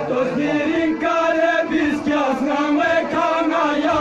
Gözlerin kare biz yazmamı kanaya.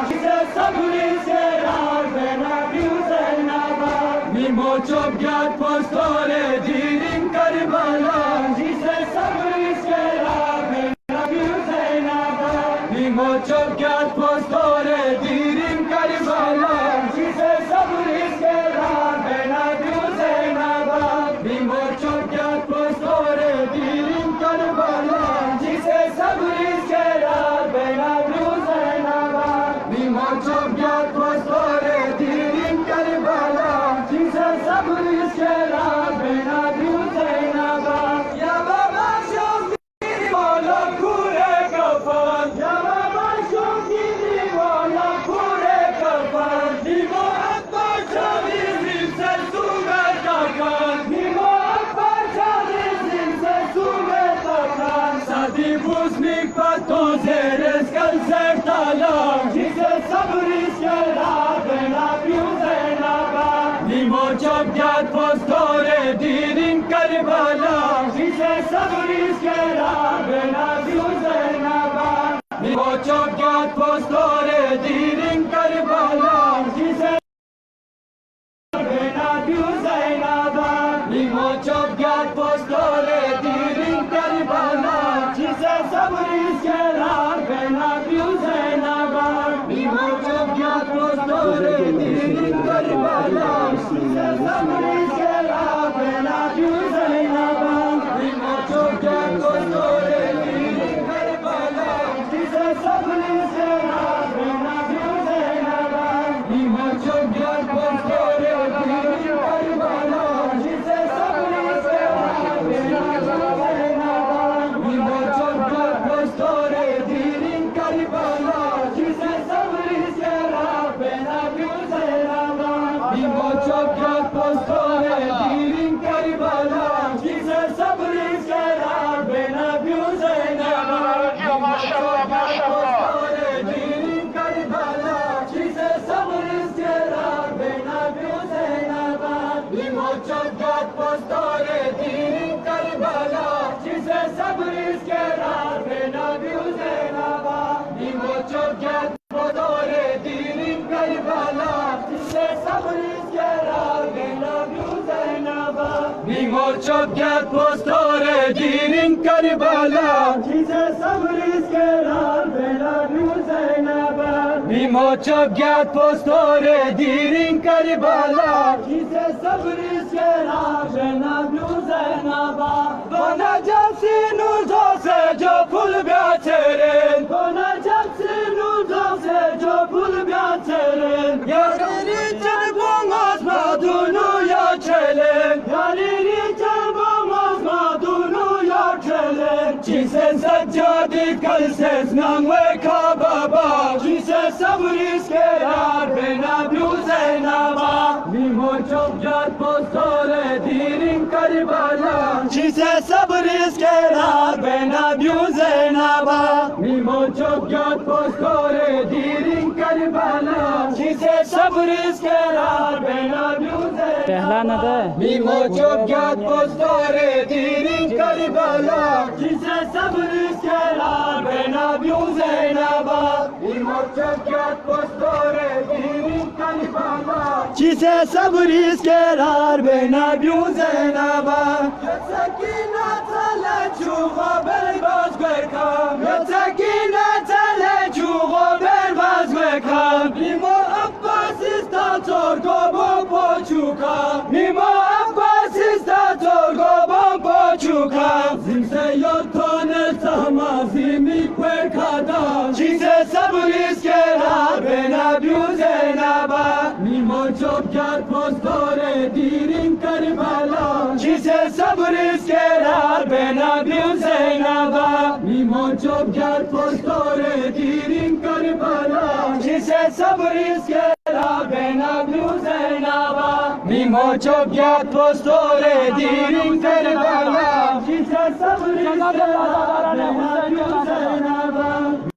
Bize sabır serar bena güzelnaba. Mimo çok gat postore dirin Karbala. Bize sabır serar bena güzelnaba. Mimo çok gat postore dirin Karbala. Bize sabır serar bena güzelnaba. Mimo çok gat postore dirin Karbala. Jiसे sabr serar bena güzelnaba. Mimo çok gat postore dirin Karbala. Jise sabr serar bena güzelnaba. Ya baba çok diri mola kure kafan. Ya baba çok diri mola kure kafan. Mimo akbar çavizim sen sumer takan. Mimo akbar çavizim sen sumer takan. Sadi buznik pato zeres kalser talam. Jize sabr iskera bena güzelnaba. Mimo çok gat postore dirin Karbala. Jize sabr iskera bena güzelnaba. Mimo çok gat postore dirin Karbala. Jize bena güzelnaba. Mimo çok gat postore dirin Karbala. Jize sabr iskera bena güzelnaba. Mimo çok gat postore dirin Karbala. Jize sabr iskera bena güzelnaba. Mimo çok gat postore dirin Karbala. Jize sabr iskera bena güzelnaba. Mimo çok gat postore dirin Karbala. Jize sabr iskera bena güzelnaba. Mimo çok gat postore dirin Karbala. Jize sabr iskera bena güzelnaba. Mimo çok gat postore dirin Karbala. Jize sabr iskera bena güzelnaba. Ya maşallah maşallah. Dirin Karbala. Jize sabr iskera bena güzelnaba. Mimo çok gat postore dirin Karbala. Jize sabr iskera bena güzelnaba. Mimo çok gat postore dirin Karbala. Jize sabr iskera bena güzelnaba. Mimo çok gat postore dirin Karbala. Jize sabr iskera bena güzelnaba. Mimo çok gat postore dirin Karbala. Jize sabr iskera bena güzelnaba. Donacaksın uzose copul biaterin. Donacaksın uzose copul biaterin. Yariri çarbon azmadunu yaşelin. Yariri çarbon azmadunu yaşelin. Jize saccadi kalses nangve kababa. Jize sabr iskera bena güzelnaba. Mimo çok gat postore dirin Karbala. Jize sabr iskera bena güzelnaba. Mimo çok gat postore dirin Karbala. Jize sabr iskera bena güzelnaba. पहला नदा Mimo çok gat postore dirin Karbala. Jize sabr iskera bena güzelnaba. Mimo çok gat postore dirin Karbala. Jize sabr iskera bena güzelnaba. Yetsekine tale çuğa berbaz bekam. Yetsekine tale çuğa berbaz bekam. Mimo abbas istator gobo poçuka. Mimo abbas istator gobo poçuka. Zimse yotone sama zimi kwekada. Jize sabr iskera bena güzelnaba. Mimo çok gat postore dirin Karbala. Jize sabr iskera bena güzelnaba. Mimo çok gat postore dirin Karbala. Jize sabr iskera bena güzelnaba. Mimo çok gat postore dirin Karbala. Jize sabr iskera bena güzelnaba.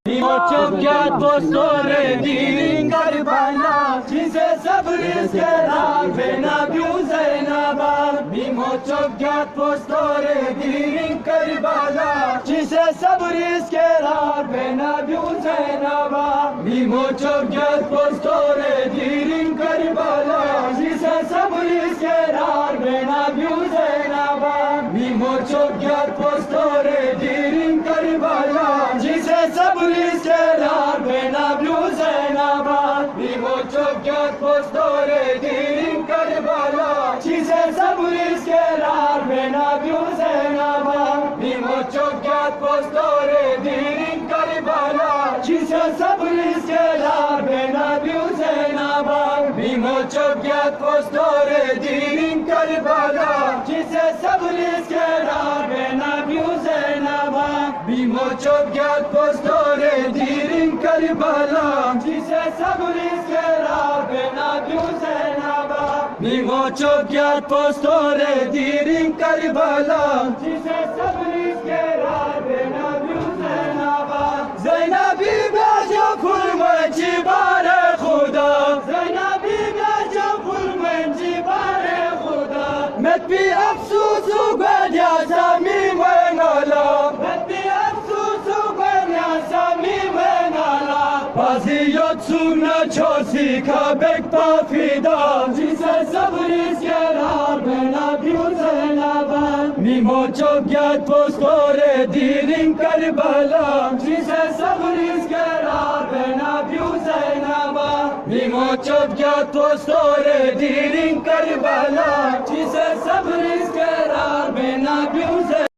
Mimo çok gat postore dirin Karbala. Jize sabr iskera bena güzelnaba. Mimo çok gat postore dirin Karbala. Çise sabır iskerar bena biu Zeynaba Mimo çok get postore dirin Karbala Çise sabır iskerar bena biu Zeynaba Mimo çok get postore dirin Karbala Çise sabır iskerar bena biu Zeynaba Mimo çok get postore dirin Karbala Çise sabır iskerar bena biu Zeynaba Mimo çok get postore dirin Karbala Çise sabır iskerar bena biu Zeynaba Mimo çok get postore dirin Karbala Çise sabır iskerar bena biu Zeynaba Mimo çok get postore dirin Karbala Çise sabır iskerar bena biu Zeynaba Mimo çok get postore dirin Karbala Çise sabır iskerar bena biu Zeynaba Zeynabi beja kurmanci bare Khuda Zeynabi beja kurmanci bare Khuda Met bi afsusu bedya samim ve ngala Met bi afsusu bedya samim ve ngala Baziyot suna çosi kabek pafida Cise sabır iskerar bena biu Zeynaba Mimo çok get postore dirin Karbala Cise sabır iskerar bena biu Zeynaba Mimo çok get postore dirin Karbala Cise sabır iskerar bena biu Zeynaba